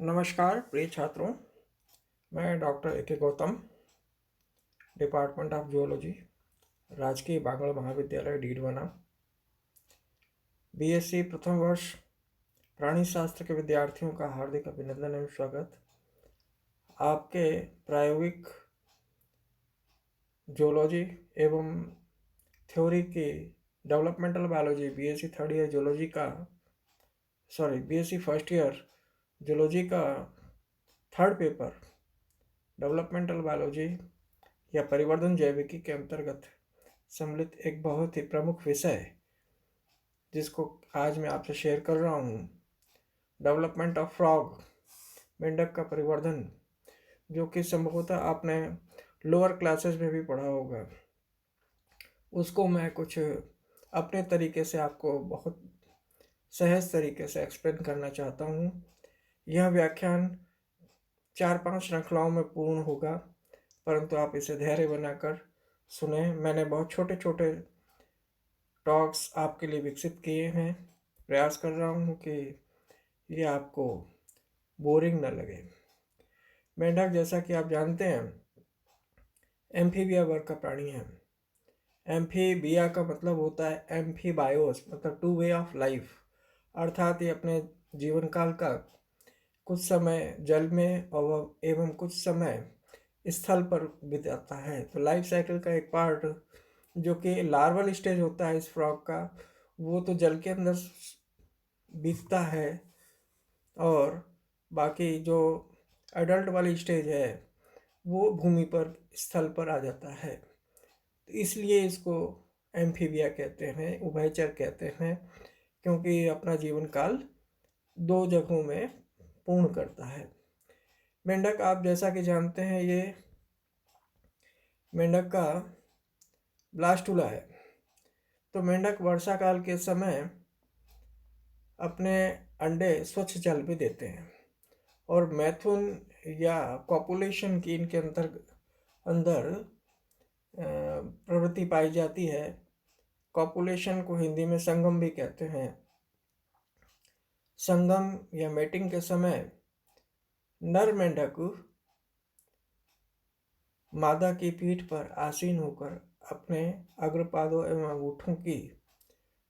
नमस्कार प्रिय छात्रों, मैं डॉक्टर ए के गौतम, डिपार्टमेंट ऑफ जूलॉजी, राजकीय बांगड़ महाविद्यालय डीडवाना, बीएससी प्रथम वर्ष प्राणी शास्त्र के विद्यार्थियों का हार्दिक अभिनंदन एवं स्वागत। आपके प्रायोगिक जूलॉजी एवं थ्योरी की developmental biology BSc third year zoology का बीएससी फर्स्ट ईयर जूलॉजी का थर्ड पेपर डेवलपमेंटल बायोलॉजी या परिवर्धन जैविकी के अंतर्गत सम्मिलित एक बहुत ही प्रमुख विषय जिसको आज मैं आपसे शेयर कर रहा हूँ, डेवलपमेंट ऑफ फ्रॉग, मेंढक का परिवर्धन, जो कि संभवतः आपने लोअर क्लासेस में भी पढ़ा होगा। उसको मैं कुछ अपने तरीके से आपको बहुत सहज तरीके से एक्सप्लेन करना चाहता हूँ। यह व्याख्यान 4-5 श्रृंखलाओं में पूर्ण होगा, परंतु आप इसे धैर्य बनाकर सुने। मैंने बहुत छोटे छोटे टॉक्स आपके लिए विकसित किए हैं। प्रयास कर रहा हूँ कि ये आपको बोरिंग न लगे। मेंढक, जैसा कि आप जानते हैं, एम्फीबिया वर्ग का प्राणी है। एम्फीबिया का मतलब होता है एम्फीबायोस, मतलब टू वे ऑफ लाइफ, अर्थात ये अपने जीवन काल का कुछ समय जल में और एवं कुछ समय स्थल पर बिताता है। तो लाइफ साइकिल का एक पार्ट जो कि लार्वल स्टेज होता है इस फ्रॉग का, वो तो जल के अंदर बीतता है, और बाकी जो एडल्ट वाली स्टेज है वो भूमि पर स्थल पर आ जाता है। तो इसलिए इसको एम्फीबिया कहते हैं, उभयचर कहते हैं, क्योंकि अपना जीवन काल 2 जगहों में पूर्ण करता है। मेंढक, आप जैसा कि जानते हैं, ये मेंढक का ब्लास्टुला है। तो मेंढक वर्षा काल के समय अपने अंडे स्वच्छ जल में देते हैं, और मैथुन या कॉपुलेशन की इनके अंदर प्रवृत्ति पाई जाती है। कॉपुलेशन को हिंदी में संगम भी कहते हैं। संगम या मेटिंग के समय नर मेंढक मादा की पीठ पर आसीन होकर अपने अग्रपादों एवं अंगूठों की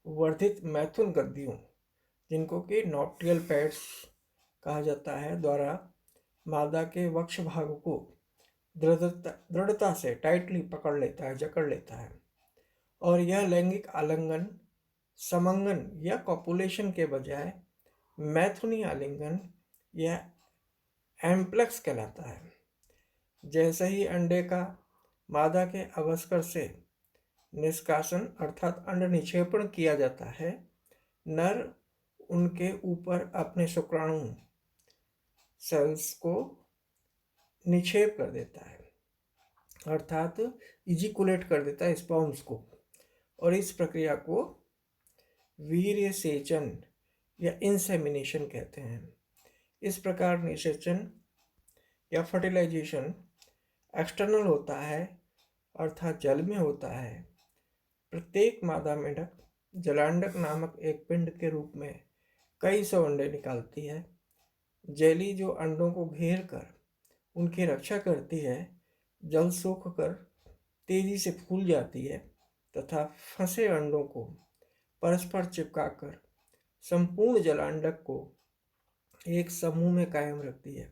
वर्धित मैथुन गद्दियों, जिनको कि नॉप्टियल पैड्स कहा जाता है, द्वारा मादा के वक्ष भाग को दृढ़ता से टाइटली पकड़ लेता है, जकड़ लेता है। और यह लैंगिक आलिंगन समंगन या कॉपुलेशन के बजाय मैथुनी आलिंगन या एम्प्लेक्स कहलाता है। जैसे ही अंडे का मादा के अवस्कर से निष्कासन अर्थात अंड निक्षेपण किया जाता है, नर उनके ऊपर अपने शुक्राणु सेल्स को निक्षेप कर देता है, अर्थात इजिकुलेट कर देता है स्पर्म्स को, और इस प्रक्रिया को वीर्य सेचन या इंसेमिनेशन कहते हैं। इस प्रकार निषेचन या फर्टिलाइजेशन एक्सटर्नल होता है, अर्थात जल में होता है। प्रत्येक मादा मेंढक जलांडक नामक एक पिंड के रूप में कई सौ अंडे निकालती है। जेली, जो अंडों को घेर कर उनकी रक्षा करती है, जल सूख कर तेजी से फूल जाती है तथा फंसे अंडों को परस्पर चिपकाकर संपूर्ण जलांडक को एक समूह में कायम रखती है।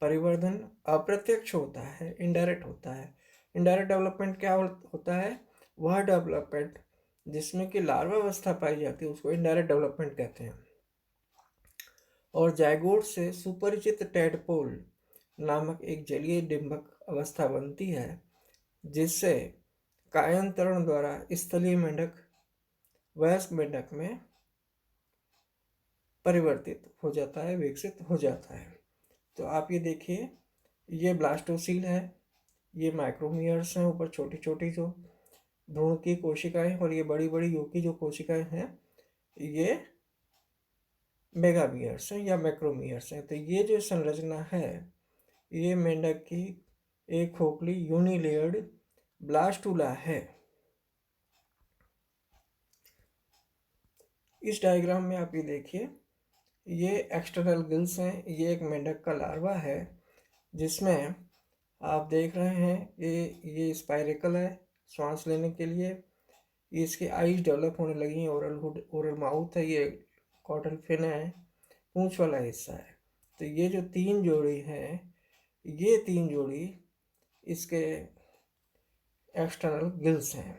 परिवर्धन अप्रत्यक्ष होता है, इनडायरेक्ट होता है। इनडायरेक्ट डेवलपमेंट क्या होता है? वह डेवलपमेंट जिसमें कि लार्वा अवस्था पाई जाती है उसको इनडायरेक्ट डेवलपमेंट कहते हैं। और जायगोट से सुपरिचित टेडपोल नामक एक जलीय डिंबक अवस्था बनती है, जिससे कायांतरण द्वारा स्थलीय मेंढक वयस्क मेंढक में परिवर्तित हो जाता है, विकसित हो जाता है। तो आप ये देखिए, ये ब्लास्टोसील है, ये माइक्रोमियर्स हैं, ऊपर छोटी छोटी जो भ्रूण की कोशिकाएं, और ये बड़ी बड़ी यूकी जो कोशिकाएं हैं, ये मेगामियर्स हैं या मैक्रोमियर्स हैं। तो ये जो संरचना है, ये मेंढक की एक खोखली यूनिलेयर्ड ब्लास्टुला है। इस डायग्राम में आप ये देखिए, ये एक्सटर्नल गिल्स हैं। ये एक मेंढक का लार्वा है जिसमें आप देख रहे हैं ये स्पाइरेकल है सांस लेने के लिए। ये इसकी आईज डेवलप होने लगी हैं। ओरल माउथ है। ये कॉटल फिन है, पूंछ वाला हिस्सा है। तो ये जो 3 जोड़ी हैं, ये 3 जोड़ी इसके एक्सटर्नल गिल्स हैं।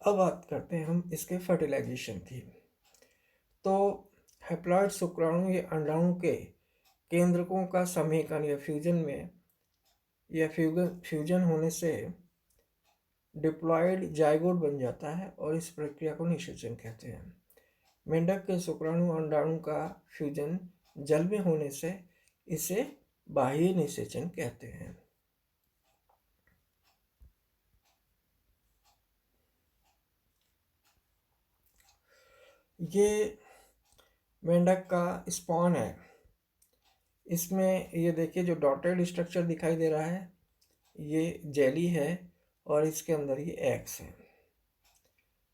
अब बात करते हैं हम इसके फर्टिलाइजेशन की। तो हैप्लॉइड शुक्राणु या अंडाणु के केंद्रकों का समेकन या फ्यूजन होने से डिप्लॉयड जाइगोट बन जाता है और इस प्रक्रिया को निषेचन कहते हैं। मेंढक के शुक्राणु अंडाणु का फ्यूजन जल में होने से इसे बाह्य निषेचन कहते हैं। ये मेंढक का स्पॉन है। इसमें ये देखिए जो डॉटेड स्ट्रक्चर दिखाई दे रहा है, ये जेली है और इसके अंदर ये एग्स हैं।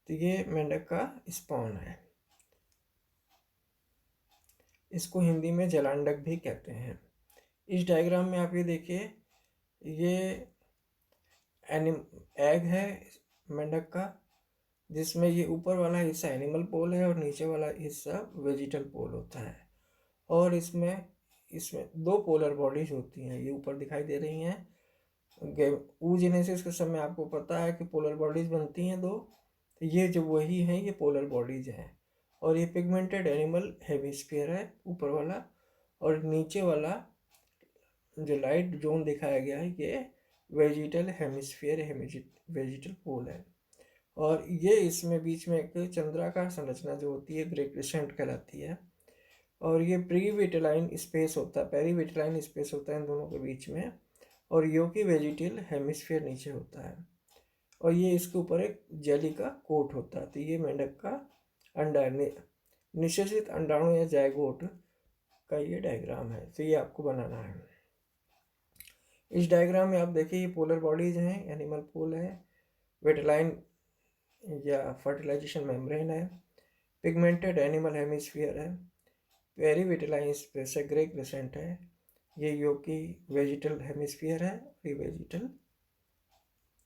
तो ये मेंढक का स्पॉन है। इसको हिंदी में जलांडक भी कहते हैं। इस डायग्राम में आप ये देखिए, ये एग है मेंढक का, जिसमें ये ऊपर वाला हिस्सा एनिमल पोल है और नीचे वाला हिस्सा वेजिटल पोल होता है। और इसमें 2 पोलर बॉडीज होती हैं, ये ऊपर दिखाई दे रही हैं। oogenesis के समय आपको पता है कि पोलर बॉडीज बनती हैं 2। तो ये जो वही हैं, ये पोलर बॉडीज हैं। और ये पिगमेंटेड एनिमल हेमिस्फीयर है ऊपर वाला, और नीचे वाला जो लाइट जोन दिखाया गया है ये वेजिटल हेमिस्फीयर वेजिटल पोल है। और ये इसमें बीच में एक चंद्राकार संरचना जो होती है ग्रे क्रिसेंट कहलाती है। और ये प्रीविटेलाइन स्पेस होता है, पेरीविटेलाइन स्पेस होता है इन दोनों के बीच में। और योकी वेजिटल हेमिस्फीयर नीचे होता है और ये इसके ऊपर एक जेली का कोट होता है। तो ये मेंढक का अंडा निषेचित अंडाणु या जायगोट का ये डायग्राम है। तो ये आपको बनाना है। इस डायग्राम में आप देखिए ये पोलर बॉडीज हैं, एनिमल पोल है, वेटलाइन या फर्टिलाइजेशन मेम्ब्रेन है, पिगमेंटेड एनिमल हेमिस्फीयर है, पेरीविटेलाइन स्पेस है, ग्रे क्रिसेंट है, ये योकी वेजिटल हेमिस्फीयर है, ये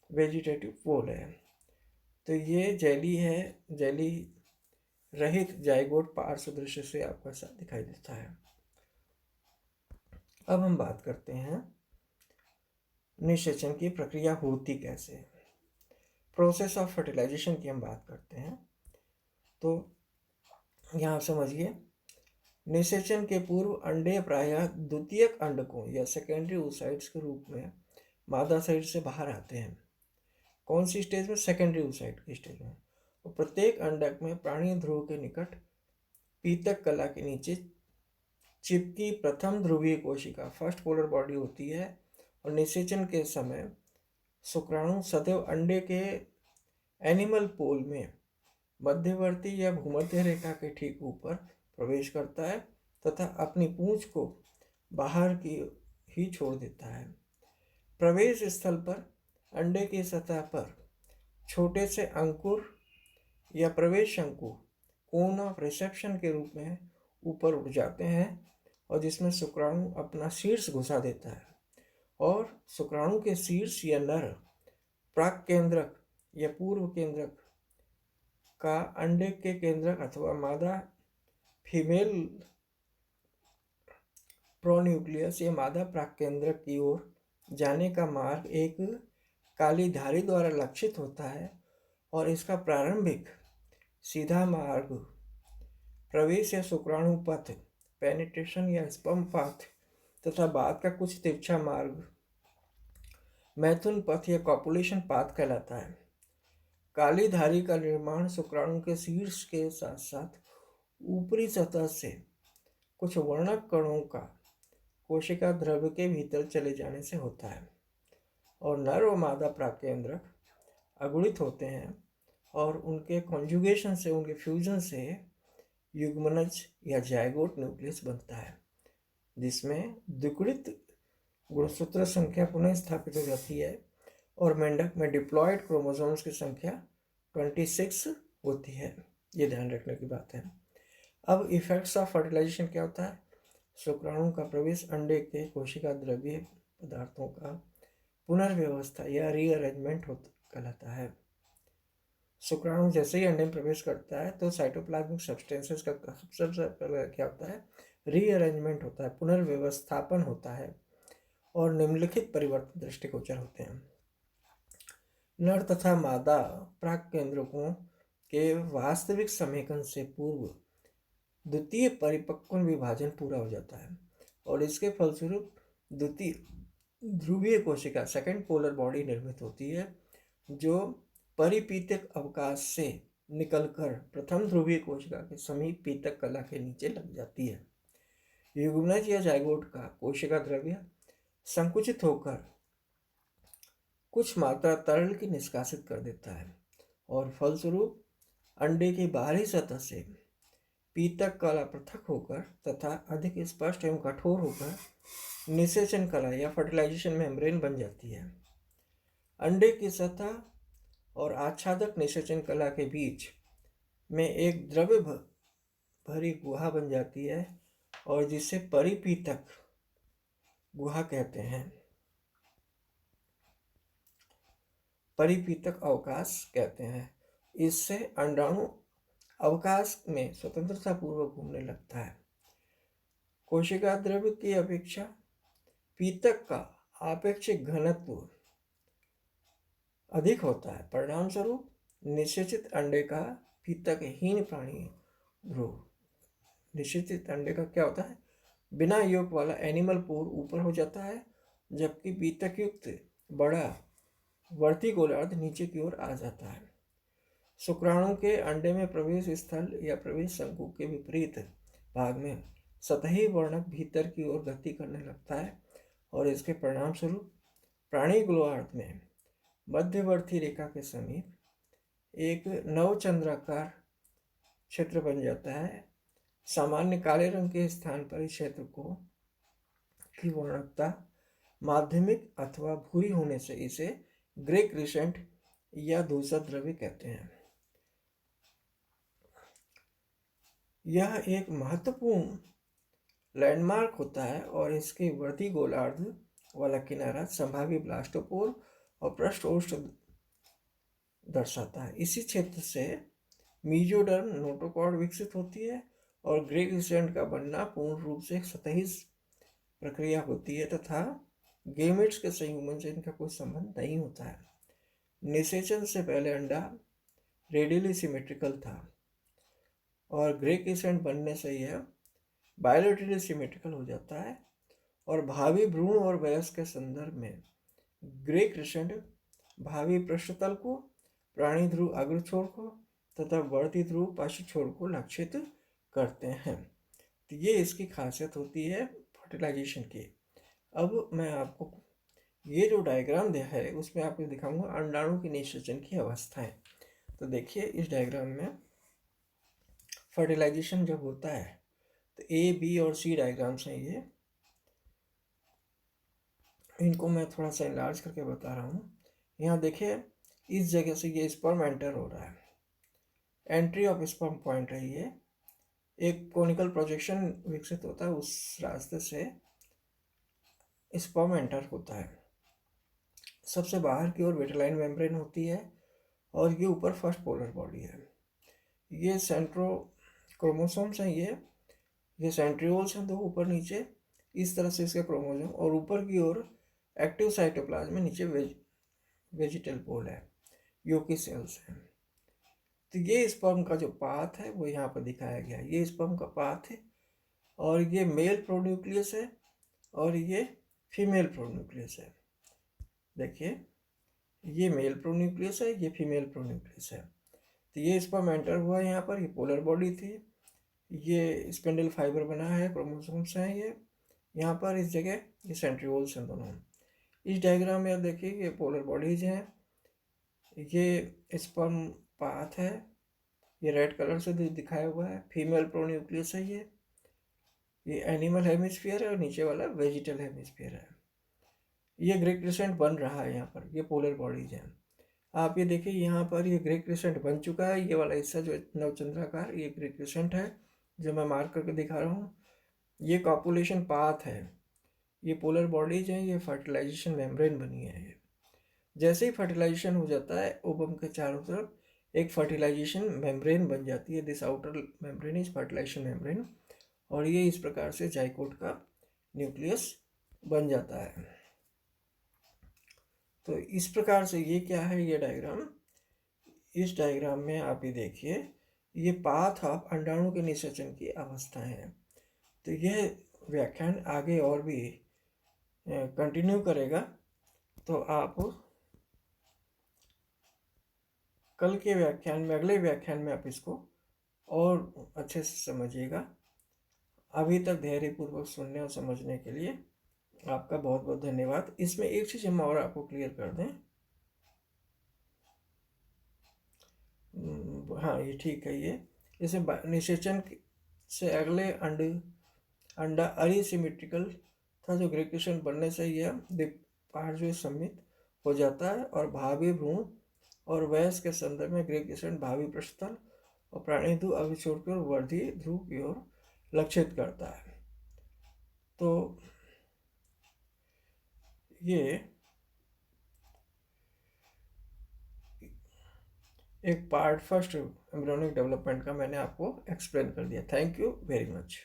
वेजिटेटिव पोल है। तो ये जेली है, जेली रहित जाइगोट पार्श्व दृश्य से आपको ऐसा दिखाई देता है। अब हम बात करते हैं निषेचन की प्रक्रिया होती कैसे है। प्रोसेस ऑफ फर्टिलाइजेशन की हम बात करते हैं। तो यहाँ समझिए, निषेचन के पूर्व अंडे प्रायः द्वितीयक अंडकों या सेकेंडरी oocytes के रूप में मादा शरीर से बाहर आते हैं। कौन सी स्टेज में? सेकेंडरी oocyte की स्टेज में। और प्रत्येक अंडक में प्राणी ध्रुव के निकट पीतक कला के नीचे चिपकी प्रथम ध्रुवीय कोशिका फर्स्ट पोलर बॉडी होती है। और निषेचन के समय शुक्राणु सदैव अंडे के एनिमल पोल में मध्यवर्ती या भूमध्य रेखा के ठीक ऊपर प्रवेश करता है तथा अपनी पूंछ को बाहर की ही छोड़ देता है। प्रवेश स्थल पर अंडे की सतह पर छोटे से अंकुर या प्रवेश शंकु कोन ऑफ रिसेप्शन के रूप में ऊपर उठ जाते हैं और जिसमें शुक्राणु अपना शीर्ष घुसा देता है। और शुक्राणु के शीर्ष या नर प्राक केंद्रक या पूर्व केंद्रक का अंडे के केंद्रक अथवा मादा फीमेल प्रोन्यूक्लियस या मादा प्राक केंद्रक की ओर जाने का मार्ग एक काली धारी द्वारा लक्षित होता है। और इसका प्रारंभिक सीधा मार्ग प्रवेश या शुक्राणु पथ पेनिट्रेशन या स्पर्म पाथ तथा बाद का कुछ तिरछा मार्ग मैथुन पथ या कॉपुलेशन पाथ कहलाता है। काली धारी का निर्माण शुक्राणु के शीर्ष के साथ साथ ऊपरी सतह से कुछ वर्णक कणों का कोशिका द्रव्य के भीतर चले जाने से होता है। और नर व मादा प्राकेंद्रक अगुणित होते हैं और उनके कॉन्जुगेशन से, उनके फ्यूजन से युग्मनज या जाइगोट न्यूक्लियस बनता है, जिसमें द्विगुणित गुणसूत्र संख्या पुनः स्थापित हो जाती है। और मेंढक में डिप्लॉयड क्रोमोसोम्स की संख्या 26 होती है। ये ध्यान रखने की बात है। अब इफेक्ट्स ऑफ फर्टिलाइजेशन क्या होता है? शुक्राणु का प्रवेश अंडे के कोशिका द्रव्य पदार्थों का पुनर्व्यवस्था या रीअरेंजमेंट कहलाता है। शुक्राणु जैसे ही अंडे में प्रवेश करता है तो साइटोप्लाज्मिक सब्सटेंसेस का सबसे पहले क्या होता है? रीअरेंजमेंट होता है, पुनर्व्यवस्थापन होता है और निम्नलिखित परिवर्तन दृष्टिगोचर होते हैं। नर तथा मादा प्राक केंद्रकों के वास्तविक समेकन से पूर्व द्वितीय परिपक्वन विभाजन पूरा हो जाता है और इसके फलस्वरूप द्वितीय ध्रुवीय कोशिका सेकेंड पोलर बॉडी निर्मित होती है, जो परिपीतक अवकाश से निकलकर प्रथम ध्रुवीय कोशिका के समीप पीतक कला के नीचे लग जाती है। युग्मनज या जाइगोट का कोशिका द्रव्य संकुचित होकर कुछ मात्रा तरल की निष्कासित कर देता है और फलस्वरूप अंडे की बाहरी सतह से पीतक कला पृथक होकर तथा अधिक स्पष्ट एवं कठोर होकर निषेचन कला या फर्टिलाइजेशन मेम्ब्रेन बन जाती है। अंडे की सतह और आच्छादक निषेचन कला के बीच में एक द्रव्य भरी गुहा बन जाती है और जिसे परिपीतक गुहा कहते हैं, परिपीतक अवकाश कहते हैं। इससे अंडाणु अवकाश में स्वतंत्रता पूर्वक घूमने लगता है। कोशिका द्रव्य की अपेक्षा पीतक का आपेक्षिक घनत्व अधिक होता है, परिणाम स्वरूप निषेचित अंडे का पीतकहीन प्राणी ध्रुव, निषेचित अंडे का क्या होता है? बिना योग वाला एनिमल पोर ऊपर हो जाता है, जबकि पीतक युक्त बड़ा वर्ती गोलार्ध नीचे की ओर आ जाता है। शुक्राणु के अंडे में प्रवेश स्थल या प्रवेश शंकु के विपरीत भाग में सतही वर्णक भीतर की ओर गति करने लगता है और इसके परिणाम स्वरूप प्राणी गोलार्ध में मध्यवर्ती रेखा के समीप एक नवचंद्राकार क्षेत्र बन जाता है। सामान्य काले रंग के स्थान पर इस क्षेत्र को की वर्णकता माध्यमिक अथवा भूरी होने से इसे ग्रे क्रिसेंट या धूसर द्रव्य कहते हैं। यह एक महत्वपूर्ण लैंडमार्क होता है और इसके वर्ती गोलार्ध वाला किनारा संभावी ब्लास्टोपोर और पृष्ठोष्ठ दर्शाता है। इसी क्षेत्र से मीजोडर्म नोटोकॉर्ड विकसित होती है और ग्रे क्रिसेंट का बनना पूर्ण रूप से एक सतही प्रक्रिया होती है तथा गेमेट्स के संयुग्मन से इनका कोई संबंध नहीं होता है। निषेचन से पहले अंडा रेडियली सिमेट्रिकल था और ग्रे क्रिसेंट बनने से यह बायलैटरली सिमेट्रिकल हो जाता है और भावी भ्रूण और वयस्क के संदर्भ में ग्रे क्रिसेंट भावी पृष्ठतल को, प्राणी ध्रुव अग्र छोर को तथा वर्ती ध्रुव पार्श्व छोर को लक्षित करते हैं। तो ये इसकी खासियत होती है फर्टिलाइजेशन की। अब मैं आपको ये जो डायग्राम दिया है उसमें आपको दिखाऊंगा अंडाणु की निषेचन की अवस्थाएं। तो देखिए इस डायग्राम में फर्टिलाइजेशन जब होता है तो ए, बी और सी डायग्राम्स हैं ये, इनको मैं थोड़ा सा इनलार्ज करके बता रहा हूँ। यहाँ देखिए इस जगह से ये स्पर्म एंटर हो रहा है, एंट्री ऑफ स्पर्म पॉइंट है ये, एक कोनिकल प्रोजेक्शन विकसित होता है, उस रास्ते से स्पर्म एंटर होता है। सबसे बाहर की ओर विट्रिलाइन मेम्ब्रेन होती है और ये ऊपर फर्स्ट पोलर बॉडी है। ये सेंट्रो क्रोमोसोम्स हैं, ये सेंट्रियोल्स हैं दो ऊपर नीचे, इस तरह से इसके क्रोमोसोम, और ऊपर की ओर एक्टिव साइटोप्लाज्म में नीचे वेजिटल पोल है, यूकी सेल्स हैं। तो ये स्पर्म का जो पाथ है वो यहाँ पर दिखाया गया है। ये स्पर्म का पाथ है और ये मेल प्रोन्यूक्लियस है और ये फीमेल प्रोन्यूक्लियस है। देखिए ये मेल प्रोन्यूक्लियस है, ये फीमेल प्रोन्यूक्लियस है। तो ये स्पर्म एंटर हुआ है यहाँ पर, ये पोलर बॉडी थी, ये स्पिंडल फाइबर बना है, क्रोमोसोम्स हैं ये यहाँ पर, इस जगह ये सेंट्रियोल्स हैं दोनों। इस डायग्राम में आप देखिए ये पोलर बॉडीज हैं, ये स्पर्म पाथ है, ये रेड कलर से दिखाया हुआ है, फीमेल प्रोन्यूक्लियस है, ये एनिमल हेमिस्फीयर है और नीचे वाला वेजिटल हेमिस्फीयर है। ये ग्रे क्रिसेंट बन रहा है यहाँ पर, ये पोलर बॉडीज हैं। आप ये देखिए यहाँ पर ये ग्रे क्रिसेंट बन चुका है। ये वाला हिस्सा जो नवचंद्राकार, ये ग्रे क्रिसेंट है जो मैं मार्क करके दिखा रहा हूँ। ये कॉपुलेशन पाथ है। ये पोलर बॉडीज हैं, ये फर्टिलाइजेशन मेम्ब्रेन बनी है। ये जैसे ही फर्टिलाइजेशन हो जाता है, ओवम के चारों तरफ एक फर्टिलाइजेशन मेम्ब्रेन बन जाती है। This outer membrane is fertilization membrane. और ये इस प्रकार से जाइकोट का न्यूक्लियस बन जाता है। तो इस प्रकार से ये क्या है, ये डायग्राम, इस डायग्राम में आप ये देखिए, ये पाथ ऑफ अंडाणु के निषेचन की अवस्था है। तो यह व्याख्यान आगे और भी कंटिन्यू करेगा। तो आप कल के व्याख्यान में, अगले व्याख्यान में आप इसको और अच्छे से समझिएगा। अभी तक धैर्यपूर्वक सुनने और समझने के लिए आपका बहुत बहुत धन्यवाद। इसमें एक चीज़ हम और आपको क्लियर कर दें। हाँ, ये ठीक है। ये जैसे निषेचन से अगले अंडा अरिसिमेट्रिकल था, जो ग्रेक्यूशन बनने से यह द्विपार्श्व जो सम्मित हो जाता है और भावी भ्रूण और वयस के संदर्भ में ग्रेक्यूशन भावी पृष्ठतल और प्राणीधु अभिछोड़ की ओर वर्धी ध्रुव की ओर लक्षित करता है। तो ये एक पार्ट फर्स्ट एम्ब्रियोनिक डेवलपमेंट का मैंने आपको एक्सप्लेन कर दिया। Thank you very much.